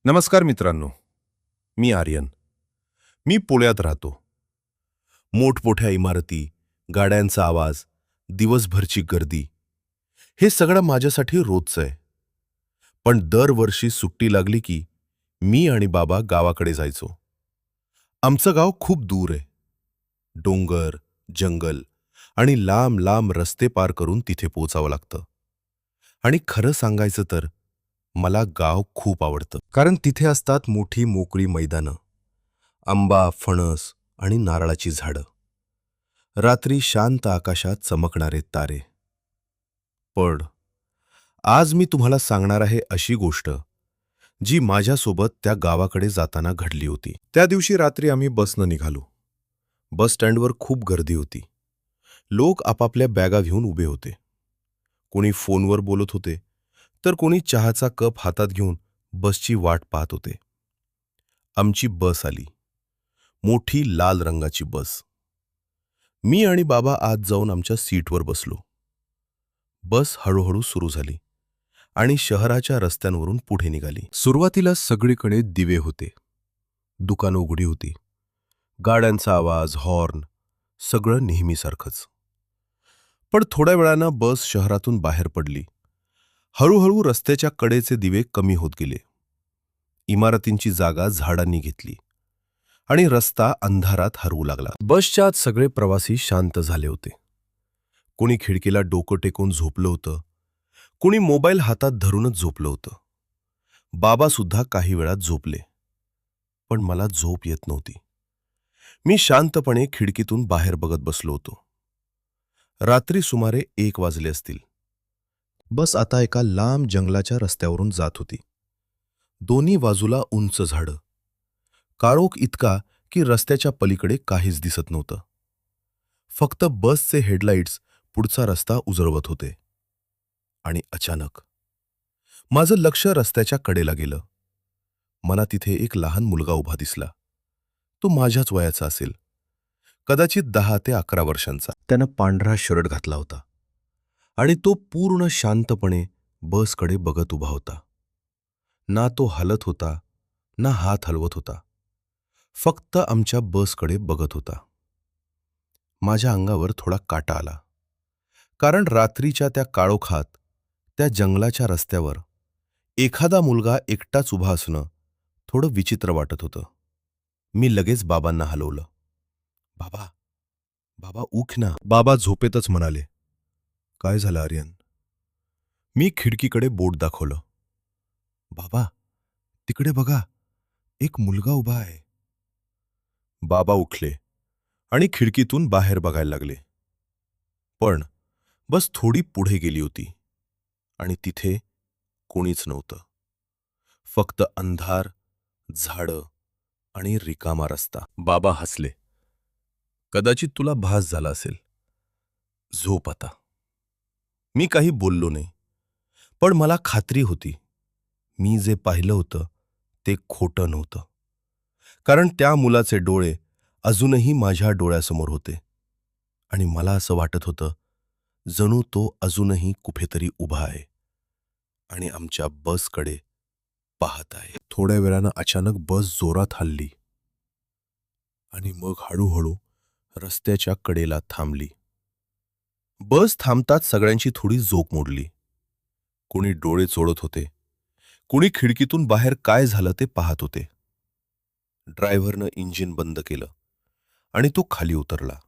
नमस्कार मित्रांनो, मी आर्यन. मी पुण्यात राहतो. मोठमोठ्या इमारती, गाड्यांचा आवाज, दिवसभरची गर्दी हे सगळं माझ्यासाठी रोजचं आहे. पण दरवर्षी सुट्टी लागली की मी आणि बाबा गावाकडे जायचो. आमचं गाव खूप दूर आहे. डोंगर, जंगल आणि लांब लांब रस्ते पार करून तिथे पोचावं लागतं. आणि खरं सांगायचं तर मला गाव खूप आवडतं. कारण तिथे असतात मोठी मोकळी मैदानं, आंबा, फणस आणि नारळाची झाडं. रात्री शांत आकाशात चमकणारे तारे. पण आज मी तुम्हाला सांगणार आहे अशी गोष्ट जी माझ्यासोबत त्या गावाकडे जाताना घडली होती. त्या दिवशी रात्री आम्ही बसनं निघालो. बस स्टँडवर खूप गर्दी होती. लोक आपापल्या बॅगा घेऊन उभे होते. कोणी फोनवर बोलत होते, तर कोणी चहाचा कप हातात घेऊन बसची वाट पाहत होते. आमची बस आली. मोठी लाल रंगाची बस. मी आणि बाबा आत जाऊन आमच्या सीटवर बसलो. बस हळूहळू सुरू झाली आणि शहराच्या रस्त्यांवरून पुढे निघाली. सुरुवातीला सगळीकडे दिवे होते. दुकानं उघडी होती. गाड्यांचा आवाज, हॉर्न, सगळं नेहमीसारखंच. पण थोड्या वेळानं बस शहरातून बाहेर पडली. हळूहळू रस्त्याच्या कडेचे दिवे कमी होत गेले. इमारतींची जागा झाडांनी घेतली आणि रस्ता अंधारात हरवू लागला. बसच्या आत सगळे प्रवासी शांत झाले होते. कोणी खिडकीला डोकं टेकून झोपलं होतं, कोणी मोबाईल हातात धरूनच झोपलं होतं. बाबासुद्धा काही वेळात झोपले. पण मला झोप येत नव्हती. मी शांतपणे खिडकीतून बाहेर बघत बसलो होतो. रात्री सुमारे 1 वाजले असतील. बस आता एका लांब जंगलाच्या रस्त्यावरून जात होती. दोन्ही बाजूला उंच झाडं. काळोख इतका की रस्त्याच्या पलीकडे काहीच दिसत नव्हतं. फक्त बसचे हेडलाईट्स पुढचा रस्ता उजळवत होते. आणि अचानक माझं लक्ष रस्त्याच्या कडेला गेलं. मला तिथे एक लहान मुलगा उभा दिसला. तो माझ्याच वयाचा असेल, कदाचित 10 ते 11 वर्षांचा. त्यानं पांढरा शर्ट घातला होता आणि तो पूर्ण शांतपणे बसकडे बघत उभा होता. ना तो हलत होता, ना हात हलवत होता. फक्त आमच्या बसकडे बघत होता. माझ्या अंगावर थोडा काटा आला. कारण रात्रीच्या त्या काळोखात, त्या जंगलाच्या रस्त्यावर एखादा मुलगा एकटाच उभा असणं थोडं विचित्र वाटत होतं. मी लगेच बाबांना हलवलं. बाबा, बाबा उठ ना. बाबा झोपेतच म्हणाले, काय झालं आर्यन? मी खिडकीकडे बोट दाखवलं. बाबा, तिकडे बघा, एक मुलगा उभा आहे. बाबा उठले आणि खिडकीतून बाहेर बघायला लागले. पण बस थोडी पुढे गेली होती आणि तिथे कोणीच नव्हतं. फक्त अंधार, झाडं आणि रिकामा रस्ता. बाबा हसले. कदाचित तुला भास झाला असेल. झोप आता. मी काही बोललो नाही. पण मला खात्री होती, मी जे पाहिलं होतं ते खोटं नव्हतं. कारण त्या मुलाचे डोळे अजूनही माझ्या डोळ्यासमोर होते. आणि मला असं वाटत होतं, जणू तो अजूनही कुठेतरी उभा आहे आणि आमच्या बसकडे पाहत आहे. थोड्या वेळानं अचानक बस जोरात हलली आणि मग हळूहळू रस्त्याच्या कडेला थांबली. बस थांबताच सगळ्यांची थोडी झोप मोडली. कोणी डोळे चोळत होते, कोणी खिडकीतून बाहेर काय झालं ते पाहत होते. ड्रायव्हरनं इंजिन बंद केलं आणि तो खाली उतरला.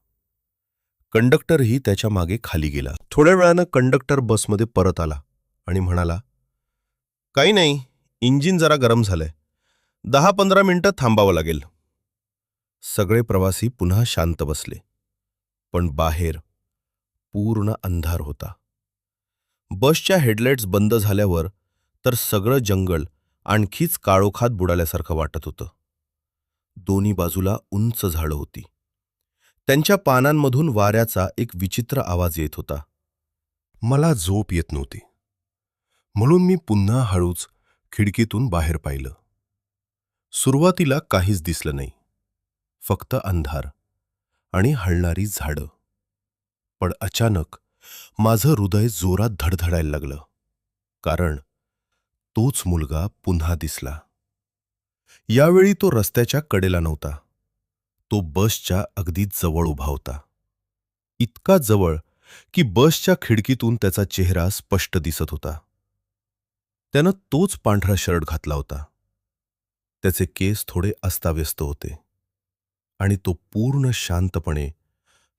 कंडक्टरही त्याच्या मागे खाली गेला. थोड्या वेळानं कंडक्टर बसमध्ये परत आला आणि म्हणाला, काही नाही, इंजिन जरा गरम झालंय. 10-15 मिनिटं थांबावं लागेल. सगळे प्रवासी पुन्हा शांत बसले. पण बाहेर पूर्ण अंधार होता. बसच्या हेडलाईट्स बंद झाल्यावर तर सगळं जंगल आणखीच काळोखात बुडाल्यासारखं वाटत होतं. दोन्ही बाजूला उंच झाडं होती. त्यांच्या पानांमधून वाऱ्याचा एक विचित्र आवाज येत होता. मला झोप येत नव्हती. म्हणून मी पुन्हा हळूच खिडकीतून बाहेर पाहिलं. सुरुवातीला काहीच दिसलं नाही. फक्त अंधार आणि हलणारी झाडं. पण अचानक माझं हृदय जोरात धडधडायला लागलं. कारण तोच मुलगा पुन्हा दिसला. यावेळी तो रस्त्याच्या कडेला नव्हता. तो बसच्या अगदी जवळ उभा होता. इतका जवळ की बसच्या खिडकीतून त्याचा चेहरा स्पष्ट दिसत होता. त्यानं तोच पांढरा शर्ट घातला होता. त्याचे केस थोडे अस्ताव्यस्त होते आणि तो पूर्ण शांतपणे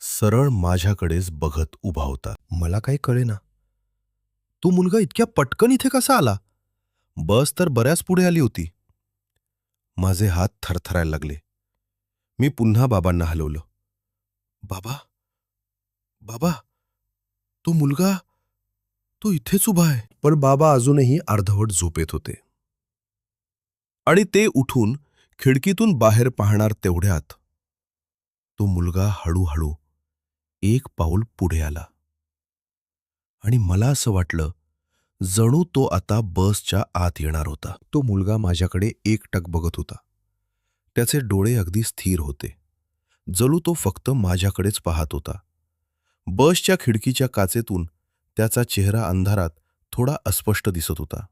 सरळ माझ्याकडेच बघत उभा होता. मला काही कळेना. तो मुलगा इतक्या पटकन इथे कसा आला? बस तर बऱ्याच पुढे आली होती. माझे हात थरथरायला लागले. मी पुन्हा बाबांना हलवलं. बाबा, बाबा, तो मुलगा, तो इथेच उभा आहे. पण बाबा अजूनही अर्धवट झोपेत होते. आणि ते उठून खिडकीतून बाहेर पाहणार तेवढ्यात तो मुलगा हळूहळू एक पाऊल पुढे आला. आणि मला असं वाटलं जणू तो आता बसच्या आत येणार होता. तो मुलगा माझ्याकडे एकटक बघत होता. त्याचे डोळे अगदी स्थिर होते. जणू तो फक्त माझ्याकडेच पाहत होता. बसच्या खिडकीच्या काचेतून त्याचा चेहरा अंधारात थोडा अस्पष्ट दिसत होता.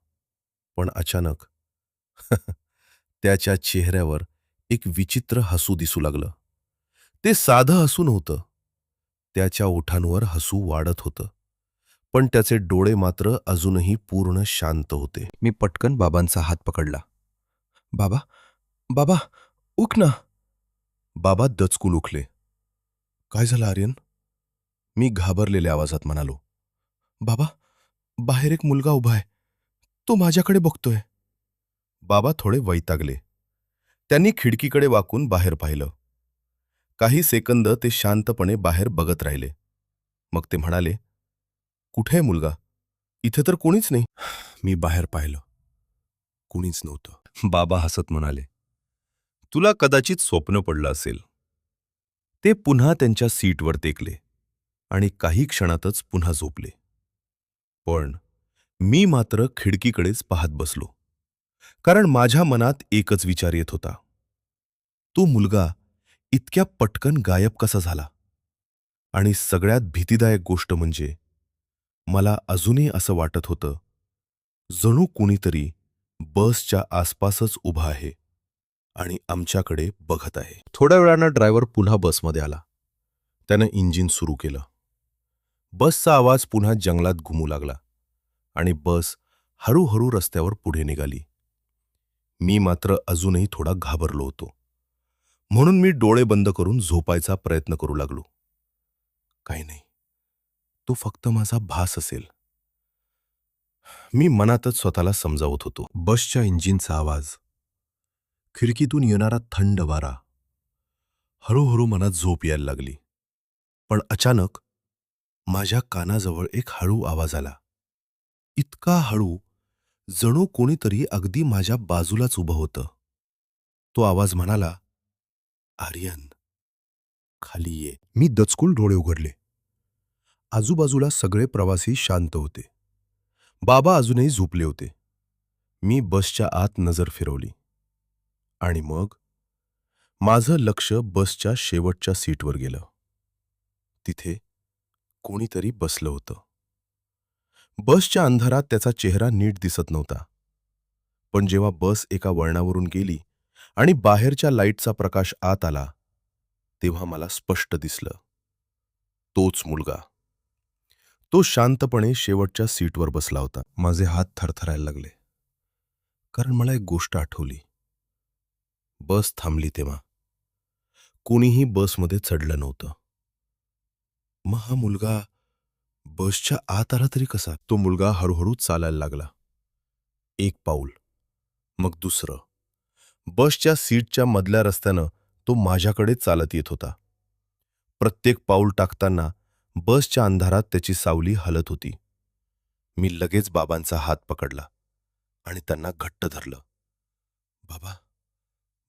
पण अचानक त्याच्या चेहऱ्यावर एक विचित्र हसू दिसू लागलं. ते साधं हसू नव्हतं. त्याच्या ओठांवर हसू वाढत होतं. पण त्याचे डोळे मात्र अजूनही पूर्ण शांत होते. मी पटकन बाबांचा हात पकडला. बाबा, बाबा, उठ ना. बाबा दचकून उठले. काय झालं आर्यन? मी घाबरलेल्या आवाजात म्हणालो. बाबा, बाहेर एक मुलगा उभा आहे. तो माझ्याकडे बघतोय. बाबा थोडे वैतागले. त्यांनी खिडकीकडे वाकून बाहेर पाहिलं. काही सेकंद ते शांतपणे बाहेर बघत राहिले. मग ते म्हणाले, कुठे आहे मुलगा? इथे तर कोणीच नाही. मी बाहेर पाहिलं. कुणीच नव्हतं. बाबा हसत म्हणाले, तुला कदाचित स्वप्न पडलं असेल. ते पुन्हा त्यांच्या सीटवर टेकले आणि काही क्षणातच पुन्हा झोपले. पण मी मात्र खिडकीकडेच पाहत बसलो. कारण माझ्या मनात एकच विचार येत होता. तो मुलगा इतक्या पटकन गायब कसा झाला? आणि सगळ्यात भीतीदायक गोष्ट म्हणजे मला अजूनही असं वाटत होतं जणू कुणीतरी बसच्या आसपासच उभा आहे आणि आमच्याकडे बघत आहे. थोड्या वेळानं ड्रायव्हर पुन्हा बसमध्ये आला. त्यानं इंजिन सुरू केलं. बसचा आवाज पुन्हा जंगलात घुमू लागला आणि बस हळूहळू रस्त्यावर पुढे निघाली. मी मात्र अजूनही थोडा घाबरलो होतो. म्हणून मी डोळे बंद करून झोपायचा प्रयत्न करू लागलो. काही नाही, तो फक्त माझा भास असेल. मी मनातच स्वतःला समजावत होतो. बसच्या इंजिनचा आवाज, खिडकीतून येणारा थंड वारा. हळूहळू मनात झोप यायला लागली. पण अचानक माझ्या कानाजवळ एक हळू आवाज आला. इतका हळू जणू कोणीतरी अगदी माझ्या बाजूलाच उभं होतं. तो आवाज म्हणाला, आर्यन, खाली ये. मी दचकून डोळे उघडले. आजूबाजूला सगळे प्रवासी शांत होते. बाबा अजूनही झोपले होते. मी बसच्या आत नजर फिरवली. आणि मग माझं लक्ष बसच्या शेवटच्या सीटवर गेलं. तिथे कोणीतरी बसलं होतं. बसच्या अंधारात त्याचा चेहरा नीट दिसत नव्हता. पण जेव्हा बस एका वळणावरून गेली आणि बाहेरच्या लाईटचा प्रकाश आत आला, तेव्हा मला स्पष्ट दिसलं. तोच मुलगा. तो शांतपणे शेवटच्या सीटवर बसला होता. माझे हात थरथरायला लागले. कारण मला एक गोष्ट आठवली. बस थांबली तेव्हा कोणीही बसमध्ये चढलं नव्हतं. मग हा मुलगा बसच्या आत आला तरी कसा? तो मुलगा हळूहळू चालायला लागला. एक पाऊल, मग दुसरं. बसच्या सीटच्या मधल्या रस्त्यानं तो माझ्याकडे चालत येत होता. प्रत्येक पाऊल टाकताना बसच्या अंधारात त्याची सावली हलत होती. मी लगेच बाबांचा हात पकडला आणि त्यांना घट्ट धरलं. बाबा,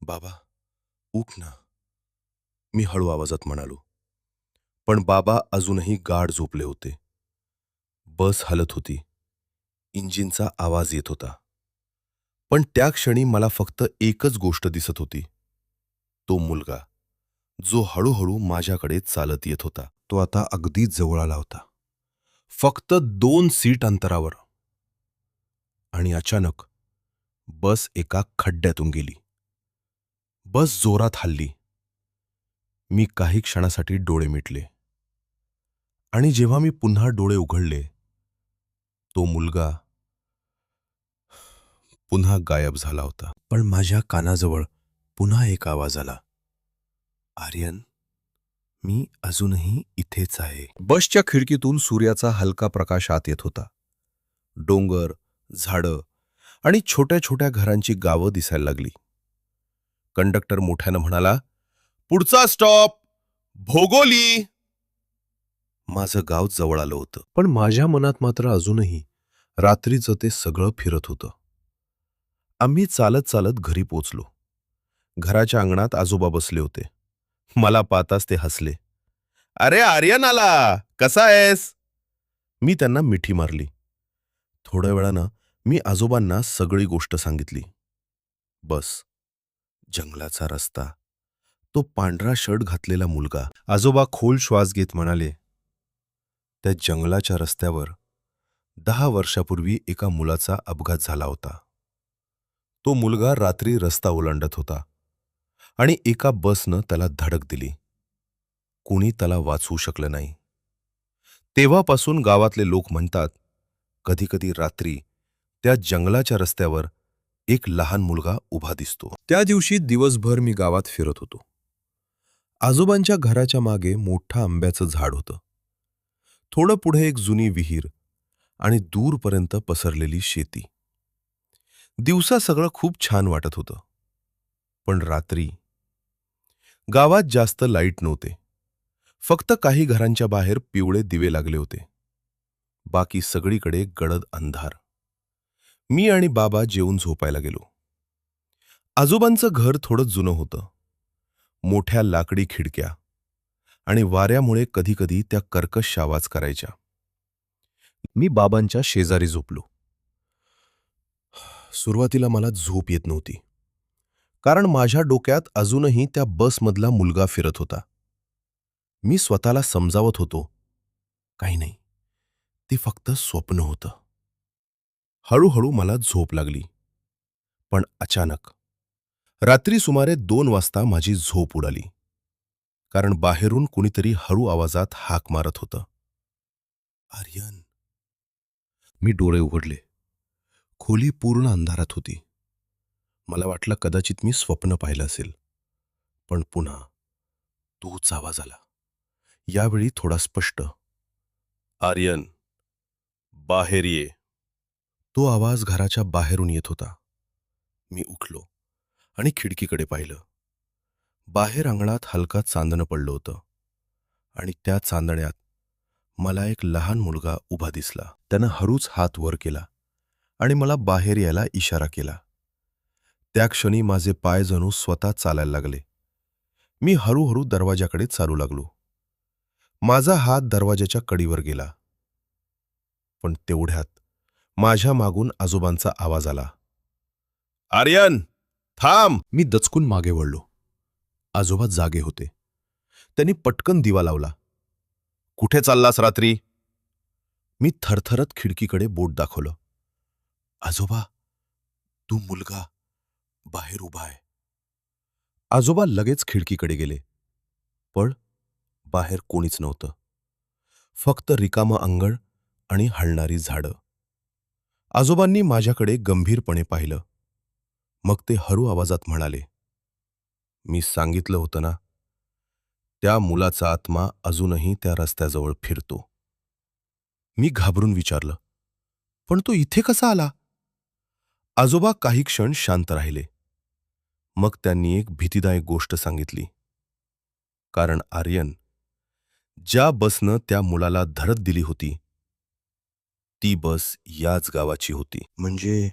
बाबा, उठ ना. मी हळू आवाजात म्हणालो. पण बाबा अजूनही गाढ झोपले होते. बस हलत होती. इंजिनचा आवाज येत होता. पण त्या क्षणी मला फक्त एकच गोष्ट दिसत होती. तो मुलगा, जो हळूहळू माझ्याकडे चालत येत होता. तो आता अगदी जवळ आला होता. फक्त 2 सीट अंतरावर. आणि अचानक बस एका खड्ड्यातून गेली. बस जोरात हलली. मी काही क्षणासाठी डोळे मिटले आणि जेव्हा मी पुन्हा डोळे उघडले, तो मुलगा पुन्हा गायब झाला होता. पण माझ्या कानाजवळ पुन्हा एक आवाज आला. आर्यन, मी अजूनही इथेच आहे. बसच्या खिडकीतून सूर्याचा हलका प्रकाश आत येत होता. डोंगर, झाडं आणि छोट्या छोट्या घरांची गावं दिसायला लागली. कंडक्टर मोठ्यानं म्हणाला, पुढचा स्टॉप भोगोली. माझं गाव जवळ आलं होतं, पण माझ्या मनात मात्र अजूनही रात्रीचं ते सगळं फिरत होतं. आम्ही चालत चालत घरी पोचलो. घराच्या अंगणात आजोबा बसले होते. मला पाहताच ते हसले. अरे आर्यन आला, कसा आहेस? मी त्यांना मिठी मारली. थोड्या वेळानं मी आजोबांना सगळी गोष्ट सांगितली. बस, जंगलाचा रस्ता, तो पांढरा शर्ट घातलेला मुलगा. आजोबा खोल श्वास घेत म्हणाले, त्या जंगलाच्या रस्त्यावर 10 वर्षापूर्वी एका मुलाचा अपघात झाला होता. तो मुलगा रात्री रस्ता ओलांडत होता आणि एका बसनं त्याला धडक दिली. कोणी त्याला वाचवू शकलं नाही. तेव्हापासून गावातले लोक म्हणतात, कधीकधी रात्री त्या जंगलाच्या रस्त्यावर एक लहान मुलगा उभा दिसतो. त्या दिवशी दिवसभर मी गावात फिरत होतो. आजोबांच्या घराच्या मागे मोठं आंब्याचं झाड होतं. थोडं पुढे एक जुनी विहीर आणि दूरपर्यंत पसरलेली शेती. दिवसा सगळं खूप छान वाटत होतं. पण रात्री गावात जास्त लाईट नव्हते. फक्त काही घरांच्या बाहेर पिवळे दिवे लागले होते. बाकी सगळीकडे गडद अंधार. मी आणि बाबा जेवून झोपायला गेलो. आजोबांचं घर थोडं जुनं होतं. मोठ्या लाकडी खिडक्या आणि वाऱ्यामुळे कधीकधी त्या कर्कश आवाज करायच्या. मी बाबांच्या शेजारी झोपलो. सुरुवातीला मला झोप येत नव्हती, कारण माझ्या डोक्यात अजूनही त्या बसमधला मुलगा फिरत होता. मी स्वतःला समजावत होतो, काही नाही, ते फक्त स्वप्न होतं. हळूहळू मला झोप लागली. पण अचानक रात्री सुमारे 2 वाजता माझी झोप उडाली, कारण बाहेरून कुणीतरी हळू आवाजात हाक मारत होतं. आर्यन. मी डोळे उघडले. खोली पूर्ण अंधारात होती. मला वाटलं कदाचित मी स्वप्न पाहिलं असेल. पण पुन्हा तोच आवाज आला. यावेळी थोडा स्पष्ट. आर्यन, बाहेर ये. तो आवाज घराच्या बाहेरून येत होता. मी उठलो आणि खिडकीकडे पाहिलं. बाहेर अंगणात हलका चांदणं पडलं होतं आणि त्या चांदण्यात मला एक लहान मुलगा उभा दिसला. त्यानं हळूच हात वर केला आणि मला बाहेर यायला इशारा केला. त्या क्षणी माझे पाय जणू स्वतः चालायला लागले. मी हळूहळू दरवाजाकडे चालू लागलो. माझा हात दरवाजाच्या कडीवर गेला. पण तेवढ्यात माझ्या मागून आजोबांचा आवाज आला. आर्यन, थांब. मी दचकून मागे वळलो. आजोबा जागे होते. त्यांनी पटकन दिवा लावला. कुठे चाललास रात्री? मी थरथरत खिडकीकडे बोट दाखवलं. आजोबा, तू मुलगा बाहेर उभा आहे. आजोबा लगेच खिडकीकडे गेले. पण बाहेर कोणीच नव्हतं. फक्त रिकामं अंगण आणि हलणारी झाडं. आजोबांनी माझ्याकडे गंभीरपणे पाहिलं. मग ते हळू आवाजात म्हणाले, मी सांगितलं होतं ना, त्या मुलाचा आत्मा अजूनही त्या रस्त्याजवळ फिरतो. मी घाबरून विचारलं, पण तो इथे कसा आला? आजोबा काही क्षण शांत राहिले. मग त्यांनी एक भीतीदायक गोष्ट सांगितली. कारण आर्यन, ज्या बसनं त्या मुलाला धडक दिली होती, ती बस याच गावाची होती. म्हणजे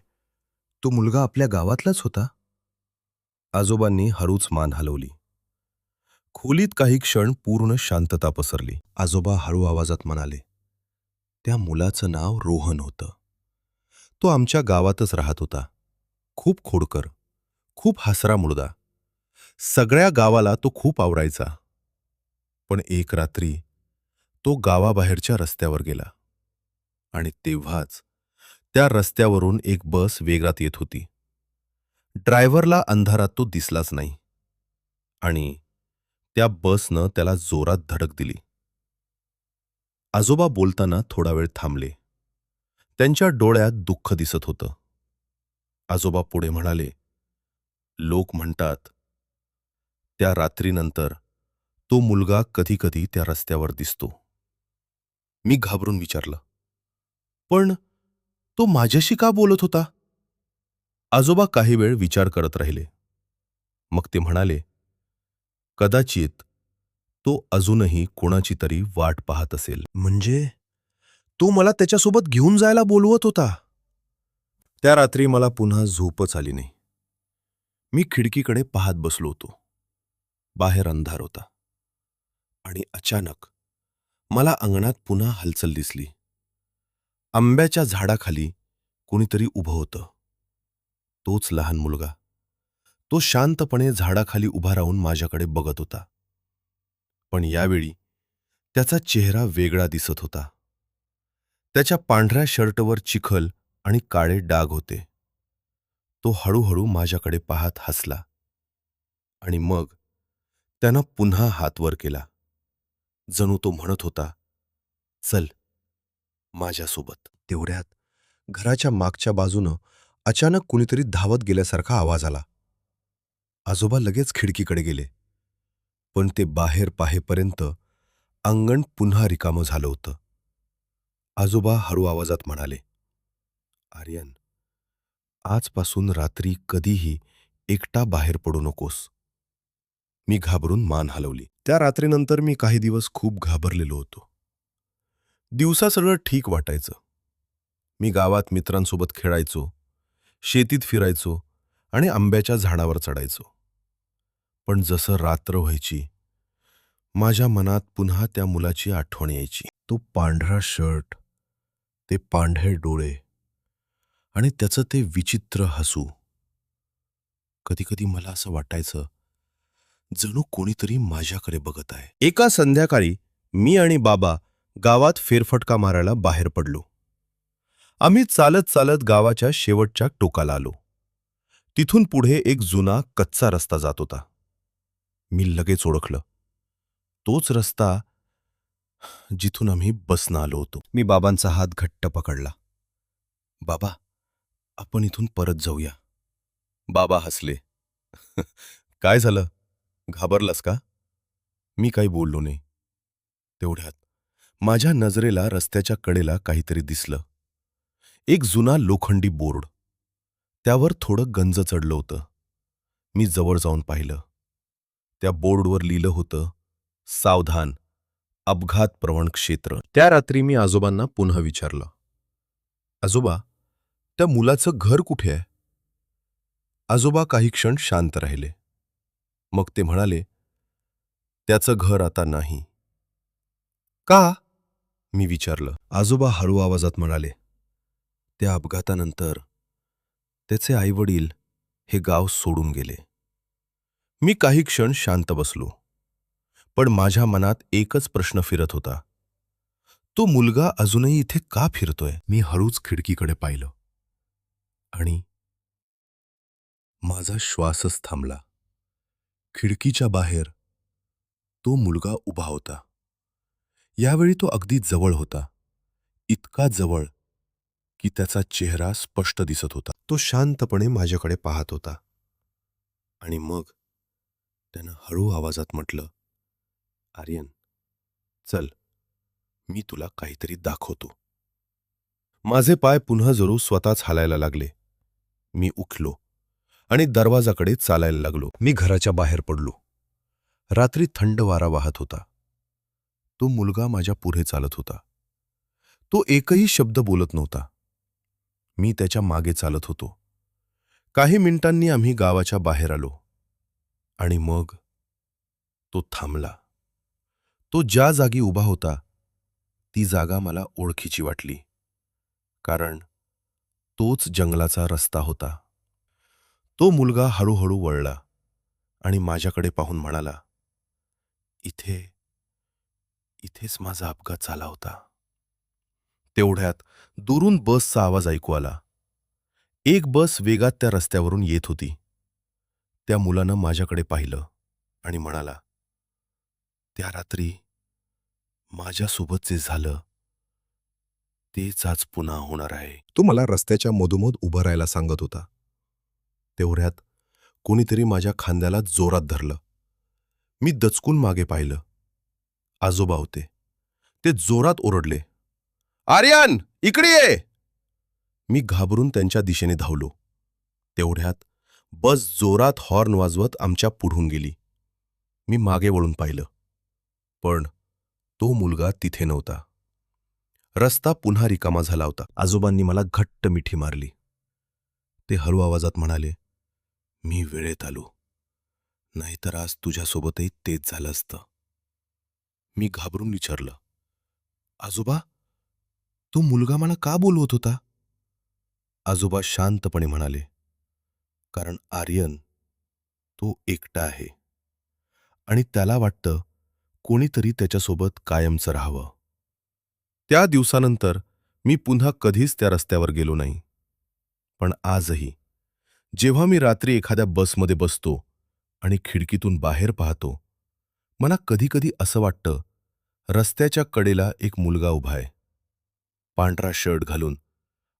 तो मुलगा आपल्या गावातलाच होता? आजोबांनी हळूच मान हलवली. खोलीत काही क्षण पूर्ण शांतता पसरली. आजोबा हळू आवाजात म्हणाले, त्या मुलाचं नाव रोहन होतं. तो आमच्या गावातच राहत होता. खूप खोडकर, खूप हसरा मुलगा. सगळ्या गावाला तो खूप आवडायचा. पण एक रात्री तो गावाबाहेरच्या रस्त्यावर गेला. आणि तेव्हाच त्या रस्त्यावरून एक बस वेगात येत होती. ड्रायव्हरला अंधारात तो दिसलाच नाही. आणि त्या बसनं त्याला जोरात धडक दिली. आजोबा बोलताना थोडा वेळ थांबले. त्यांच्या डोळ्यात दुःख दिसत होतं. आजोबा पुढे म्हणाले, "लोक म्हणतात, त्या रात्रीनंतर तो मुलगा कधी-कधी त्या रस्त्यावर दिसतो." मी घाबरून विचारलं, "पण तो माझ्याशी का बोलत होता?" आजोबा काही वेळ विचार करत राहिले. मग ते म्हणाले, "कदाचित तो अजूनही कोणाची तरी वाट पाहत असेल." "म्हणजे तो मला त्याच्यासोबत घेऊन जायला बोलवत होता?" त्या रात्री मला पुन्हा झोपच आली नाही. मी खिडकीकडे पाहत बसलो होतो. बाहेर अंधार होता. आणि अचानक मला अंगणात पुन्हा हलचल दिसली. आंब्याच्या झाडाखाली कुणीतरी उभं होतं. तोच लहान मुलगा. तो शांतपणे झाडाखाली उभा राहून माझ्याकडे बघत होता. पण यावेळी त्याचा चेहरा वेगळा दिसत होता. त्याच्या पांढऱ्या शर्टवर चिखल आणि काळे डाग होते. तो हळूहळू माझ्याकडे पाहत हसला. आणि मग त्यानं पुन्हा हात वर केला. जणू तो म्हणत होता, "चल माझ्यासोबत." तेवढ्यात घराच्या मागच्या बाजूनं अचानक कुणीतरी धावत गेल्यासारखा आवाज आला. आजोबा लगेच खिडकीकडे गेले. पण ते बाहेर पाहेपर्यंत अंगण पुन्हा रिकामं झालं होतं. आजोबा हळू आवाजात म्हणाले, "आर्यन, आजपासून रात्री कधीही एकटा बाहेर पडू नकोस." मी घाबरून मान हलवली. त्या रात्रीनंतर मी काही दिवस खूप घाबरलेलो होतो. दिवसा सगळं ठीक वाटायचं. मी गावात मित्रांसोबत खेळायचो, शेतीत फिरायचो आणि आंब्याच्या झाडावर चढायचो. पण जसं रात्र व्हायची, माझ्या मनात पुन्हा त्या मुलाची आठवण यायची. तो पांढरा शर्ट, ते पांढरे डोळे आणि त्याचं ते विचित्र हसू. कधीकधी मला असं वाटायचं, जणू कोणीतरी माझ्याकडे बघत आहे. एका संध्याकाळी मी आणि बाबा गावात फेरफटका मारायला बाहेर पडलो. आम्ही चालत चालत गावाच्या शेवटच्या टोकाला आलो. तिथून पुढे एक जुना कच्चा रस्ता जात होता. मी लगेच ओळखलं. तोच रस्ता जिथून आम्ही बसनं आलो होतो. मी बाबांचा हात घट्ट पकडला. "बाबा, आपण इथून परत जाऊया." बाबा हसले. "काय झालं? घाबरलास का?" मी काही बोललो नाही. तेवढ्यात माझ्या नजरेला रस्त्याच्या कडेला काहीतरी दिसलं. एक जुना लोखंडी बोर्ड. त्यावर थोडं गंज चढलं होतं. मी जवळ जाऊन पाहिलं. त्या बोर्डवर लिहिलं होतं, "सावधान, अपघात प्रवण क्षेत्र." त्या रात्री मी आजोबांना पुन्हा विचारलं, "आजोबा, त्या मुलाचं घर कुठे आहे?" आजोबा काही क्षण शांत राहिले. मग ते म्हणाले, "त्याचं घर आता नाही." "का?" मी विचारलं. आजोबा हळू आवाजात म्हणाले, "त्या अपघातानंतर त्याचे आईवडील हे गाव सोडून गेले." मी काही क्षण शांत बसलो. पण माझ्या मनात एकच प्रश्न फिरत होता. तो मुलगा अजूनही इथे का फिरतोय? मी हळूच खिडकीकडे पाहिलं. आणि माझा श्वासच थांबला. खिडकीच्या बाहेर तो मुलगा उभा होता. यावेळी तो अगदी जवळ होता. इतका जवळ की त्याचा चेहरा स्पष्ट दिसत होता. तो शांतपणे माझ्याकडे पाहत होता. आणि मग त्यानं हळू आवाजात म्हटलं, "आर्यन, चल, मी तुला काहीतरी दाखवतो." माझे पाय पुन्हा जणू स्वतःच हालायला लागले. मी उठलो आणि दरवाजाकडे चालायला लागलो. मी घराच्या बाहेर पडलो. रात्री थंड वारा वाहत होता. तो मुलगा माझ्या पुढे चालत होता. तो एकही शब्द बोलत नव्हता. मी त्याच्या मागे चालत होतो. काही मिनिटांनी आम्ही गावाच्या बाहेर आलो. आणि मग तो थांबला. तो ज्या जागी उभा होता, ती जागा मला ओळखीची वाटली. कारण तोच जंगलाचा रस्ता होता. तो मुलगा हळूहळू वळला आणि माझ्याकडे पाहून म्हणाला, इथेच माझा अपघात झाला होता." तेवढ्यात दुरून बसचा आवाज ऐकू आला. एक बस वेगात त्या रस्त्यावरून येत होती. त्या मुलानं माझ्याकडे पाहिलं. आणि म्हणाला, त्या रात्री माझ्यासोबत जे झालं तेच आज पुन्हा होणार आहे. तो मला रस्त्याच्या मधोमध उभं राहायला सांगत होता. तेवढ्यात कोणीतरी माझ्या खांद्याला जोरात धरलं. मी दचकून मागे पाहिलं. आजोबा होते. ते जोरात ओरडले, आर्यन, इकडे ये! मी घाबरून त्यांच्या दिशेने धावलो. तेवढ्यात बस जोरात हॉर्न वाजवत आमच्या पुढून गेली. मी मागे वळून पाहिलं, पण तो मुलगा तिथे नव्हता. रस्ता पुन्हा रिकामा झाला होता. आजोबांनी मला घट्ट मिठी मारली. ते हळू आवाजात म्हणाले, मी वेळेत आलो, नाहीतर आज तुझ्यासोबतही तेच झालं असतं. मी घाबरून विचारलं, आजोबा, तो मुलगा मला का बोलवत होता? आजोबा शांतपणे म्हणाले, कारण आर्यन तो एकटा आहे आणि त्याला वाटतं कोणीतरी त्याच्यासोबत कायमचं राहावं. त्या दिवसानंतर मी पुन्हा कधीच त्या रस्त्यावर गेलो नाही. पण आजही जेव्हा मी रात्री एखाद्या बसमध्ये बसतो आणि खिडकीतून बाहेर पाहतो, मला कधीकधी असं वाटतं रस्त्याच्या कडेला एक मुलगा उभा आहे, पांढरा शर्ट घालून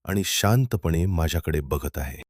आणि शांतपणे माझ्याकडे बघत आहे.